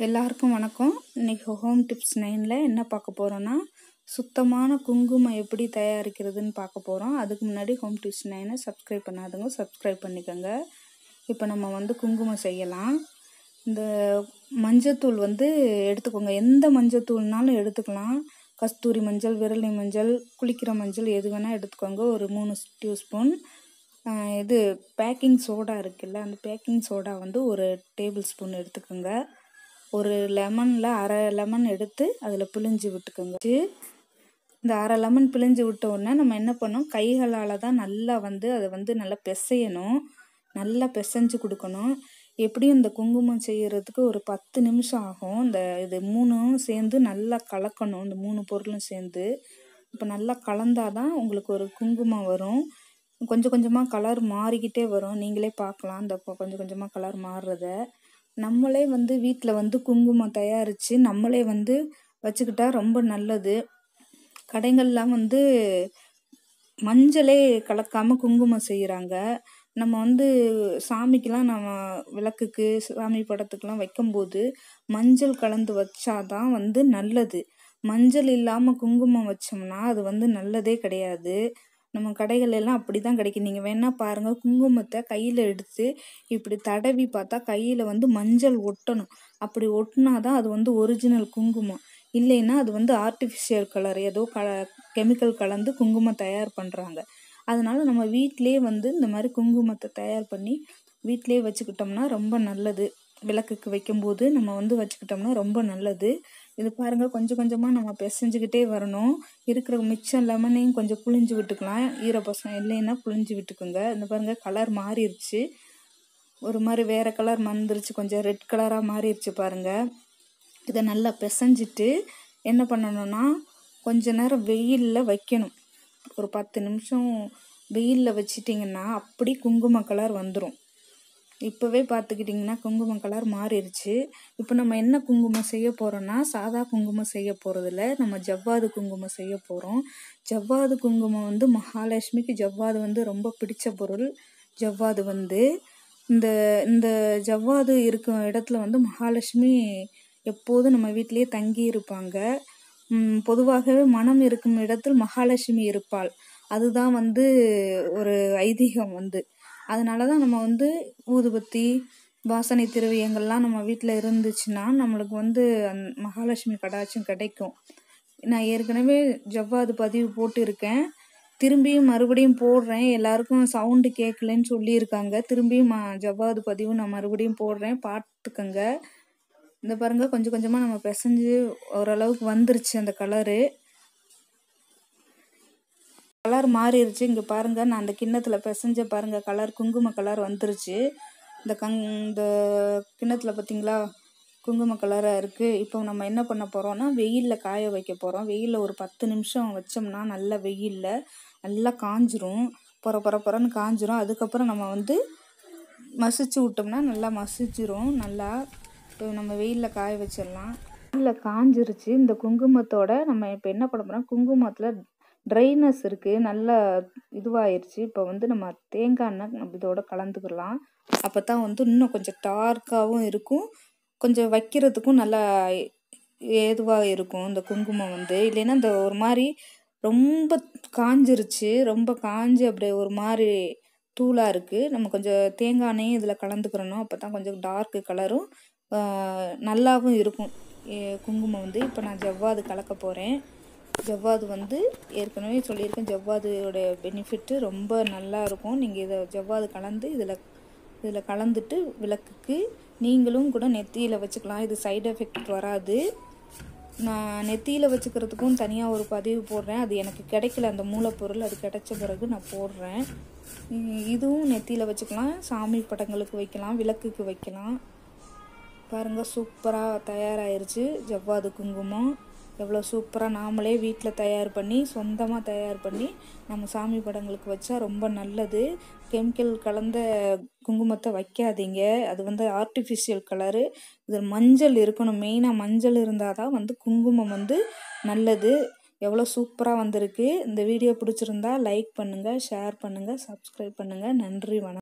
எல்லாருக்கும் வணக்கம். இன்னைக்கு ஹோம் டிப்ஸ் 9ல் என்ன பார்க்க போகிறோன்னா, சுத்தமான குங்குமம் எப்படி தயாரிக்கிறதுன்னு பார்க்க போகிறோம். அதுக்கு முன்னாடி ஹோம் டிப்ஸ் 9 சப்ஸ்கிரைப் பண்ணாதவங்க சப்ஸ்கிரைப் பண்ணிக்கோங்க. இப்போ நம்ம குங்குமம் செய்யலாம். இந்த மஞ்சத்தூள் எடுத்துக்கோங்க. எந்த மஞ்சத்தூள்னாலும் எடுத்துக்கலாம். கஸ்தூரி மஞ்சள், விரலி மஞ்சள், குளிக்கிற மஞ்சள் எது வேணால் எடுத்துக்கோங்க. ஒரு 3 டீஸ்பூன். இது பேக்கிங் சோடா இருக்குல்ல, அந்த பேக்கிங் சோடா ஒரு டேபிள் ஸ்பூன் எடுத்துக்கோங்க. ஒரு லெமனில் அரை லெமன் எடுத்து அதில் பிழிஞ்சு விட்டுக்கோங்க. இந்த அரை லெமன் பிழிஞ்சு விட்ட உடனே நம்ம என்ன பண்ணோம், கைகளால் தான் நல்லா அதை நல்லா பிசையணும். நல்லா பிசைஞ்சு கொடுக்கணும். எப்படியும் இந்த குங்குமம் செய்கிறதுக்கு ஒரு 10 நிமிஷம் ஆகும். இது 3ம் சேர்ந்து நல்லா கலக்கணும். இந்த 3 பொருளும் சேர்ந்து இப்போ நல்லா கலந்தாதான் உங்களுக்கு ஒரு குங்குமம் வரும். கொஞ்சம் கொஞ்சமாக கலர் மாறிக்கிட்டே வரும். நீங்களே பார்க்கலாம் இந்த கொஞ்சம் கொஞ்சமாக கலர் மாறுறத. நம்மளே வீட்டில் குங்குமம் தயாரித்து நம்மளே வச்சுக்கிட்டா ரொம்ப நல்லது. கடைகள்லாம் மஞ்சளே கலக்காமல் குங்குமம் செய்கிறாங்க. நம்ம சாமிக்கெலாம் நம்ம விளக்குக்கு சாமி படத்துக்கெலாம் வைக்கும்போது மஞ்சள் கலந்து வச்சாதான் நல்லது. மஞ்சள் இல்லாமல் குங்குமம் வச்சோம்னா அது நல்லதே கிடையாது. நம்ம கடைகள் எல்லாம் அப்படி தான் கிடைக்கும். நீங்கள் வேணால் பாருங்கள், குங்குமத்தை கையில் எடுத்து இப்படி தடவி பார்த்தா கையில் மஞ்சள் ஒட்டணும். அப்படி ஒட்டினா தான் அது ஒரிஜினல் குங்குமம். இல்லைன்னா அது ஆர்டிஃபிஷியல் கலர், ஏதோ கெமிக்கல் கலந்து குங்குமம் தயார் பண்ணுறாங்க. அதனால் நம்ம வீட்டிலே இந்த மாதிரி குங்குமத்தை தயார் பண்ணி வீட்டிலே வச்சுக்கிட்டோம்னா ரொம்ப நல்லது. விளக்குக்கு வைக்கும்போது நம்ம வச்சுக்கிட்டோம்னா ரொம்ப நல்லது. இது பாருங்கள், கொஞ்சம் கொஞ்சமாக நம்ம பிசைஞ்சுக்கிட்டே வரணும். இருக்கிற மிச்சம் லெமனையும் கொஞ்சம் புழிஞ்சு விட்டுக்கலாம். ஈரப்பசம் இல்லைன்னா புழிஞ்சு விட்டுக்குங்க. இந்த பாருங்கள், கலர் மாறிடுச்சு. ஒரு மாதிரி வேறு கலர் வந்துருச்சு. கொஞ்சம் ரெட் கலராக மாறிடுச்சு பாருங்கள். இதை நல்லா பிசைஞ்சிட்டு என்ன பண்ணணும்னா, கொஞ்ச நேரம் வெயிலில் வைக்கணும். ஒரு 10 நிமிஷம் வெயிலில் வச்சிட்டிங்கன்னா அப்படி குங்கும கலர் வந்துடும். இப்போவே பார்த்துக்கிட்டிங்கன்னா குங்குமம் கலர் மாறிடுச்சு. இப்போ நம்ம என்ன குங்குமம் செய்ய போகிறோன்னா, சாதா குங்குமம் செய்ய போகிறதில்ல, நம்ம ஜவ்வாது குங்குமம் செய்ய போகிறோம். ஜவ்வாது குங்குமம் மகாலட்சுமிக்கு ஜவ்வாது ரொம்ப பிடிச்ச பொருள். ஜவ்வாது இந்த இந்த ஜவ்வாது இருக்கும் இடத்துல மகாலட்சுமி எப்போதும் நம்ம வீட்டிலேயே தங்கி இருப்பாங்க. பொதுவாகவே மனம் இருக்கும் இடத்தில் மகாலட்சுமி இருப்பாள். அதுதான் ஒரு ஐதீகம். அதனால தான் நம்ம ஊதுபத்தி, வாசனை திரவியங்கள்லாம் நம்ம வீட்டில் இருந்துச்சுன்னா நம்மளுக்கு மகாலட்சுமி கடாட்சம் கிடைக்கும். நான் ஏற்கனவே ஜவ்வாது பதிவு போட்டிருக்கேன். திரும்பியும் மறுபடியும் போடுறேன். எல்லாருக்கும் சவுண்டு கேட்கலன்னு சொல்லியிருக்காங்க. திரும்பியும் ஜவ்வாது பதிவு நான் மறுபடியும் போடுறேன், பார்த்துக்கங்க. இந்த பாருங்கள், கொஞ்சம் கொஞ்சமாக நம்ம பிசைஞ்சு ஓரளவுக்கு வந்துருச்சு. அந்த கலர் மாறிடுச்சு. இங்கே பாருங்கள், நான் அந்த கிண்ணத்தில் பிசைஞ்ச பாருங்கள், கலர் குங்கும கலர் வந்துருச்சு. இந்த கிண்ணத்தில் பார்த்தீங்களா, குங்கும கலராக இருக்குது. இப்போ நம்ம என்ன பண்ண போகிறோம்னா, வெயிலில் காய வைக்க போகிறோம். வெயிலில் ஒரு 10 நிமிஷம் வச்சோம்னா நல்லா வெயிலில் நல்லா காஞ்சிரும். பொறன்னு காஞ்சிரும். அதுக்கப்புறம் நம்ம மசிச்சு விட்டோம்னா நல்லா மசிச்சிரும். நல்லா இப்போ நம்ம வெயிலில் காய வச்சிடலாம். வெயிலில் காஞ்சிருச்சு. இந்த குங்குமத்தோட நம்ம இப்போ என்ன பண்ண போகிறோம், குங்குமத்தில் ட்ரைனஸ் இருக்குது, நல்லா இதுவாகிருச்சு. இப்போ நம்ம தேங்காய் எண்ணெய் இதோட கலந்துக்கலாம். அப்போ தான் இன்னும் கொஞ்சம் டார்க்காகவும் இருக்கும், கொஞ்சம் வைக்கிறதுக்கும் நல்லா ஏதுவாக இருக்கும். இந்த குங்குமம் இல்லைன்னா இந்த ஒரு மாதிரி ரொம்ப காஞ்சிருச்சு. ரொம்ப காஞ்சி அப்படியே ஒரு மாதிரி தூளாக இருக்குது. நம்ம கொஞ்சம் தேங்காய் எண்ணெயும் இதில் கலந்துக்கிறணும். அப்போ தான் கொஞ்சம் டார்க்கு கலரும் நல்லாவும் இருக்கும் குங்குமம். இப்போ நான் ஜவ்வாது கலக்க போகிறேன். ஜவ்வாது ஏற்கனவே சொல்லியிருக்கேன், ஜவ்வாதுடைய பெனிஃபிட்டு ரொம்ப நல்லா இருக்கும். நீங்கள் இதை ஜவ்வாது கலந்து இதில் கலந்துட்டு விளக்குக்கு நீங்களும் கூட நெத்தியில் வச்சுக்கலாம். இது சைடு எஃபெக்ட் வராது. நான் நெத்தியில் வச்சுக்கிறதுக்கும் தனியாக ஒரு பதிவு போடுறேன். அது எனக்கு கிடைக்கல அந்த மூலப்பொருள். அது கிடைச்ச பிறகு நான் போடுறேன். இதுவும் நெத்தியில் வச்சுக்கலாம், சாமி படங்களுக்கு வைக்கலாம், விளக்குக்கு வைக்கலாம். பாருங்கள், சூப்பராக தயாராகிருச்சு ஜவ்வாது குங்குமம். எவ்வளோ சூப்பராக நாமளே வீட்டில் தயார் பண்ணி, சொந்தமாக தயார் பண்ணி நம்ம சாமி படங்களுக்கு வச்சா ரொம்ப நல்லது. கெமிக்கல் கலந்த குங்குமத்தை வைக்காதீங்க. அது ஆர்டிஃபிஷியல் கலரு. இது மஞ்சள் இருக்கணும். மெயினாக மஞ்சள் இருந்தால் தான் குங்குமம் நல்லது. எவ்வளோ சூப்பராக வந்திருக்கு. இந்த வீடியோ பிடிச்சிருந்தா லைக் பண்ணுங்கள், ஷேர் பண்ணுங்கள், சப்ஸ்கிரைப் பண்ணுங்கள். நன்றி, வணக்கம்.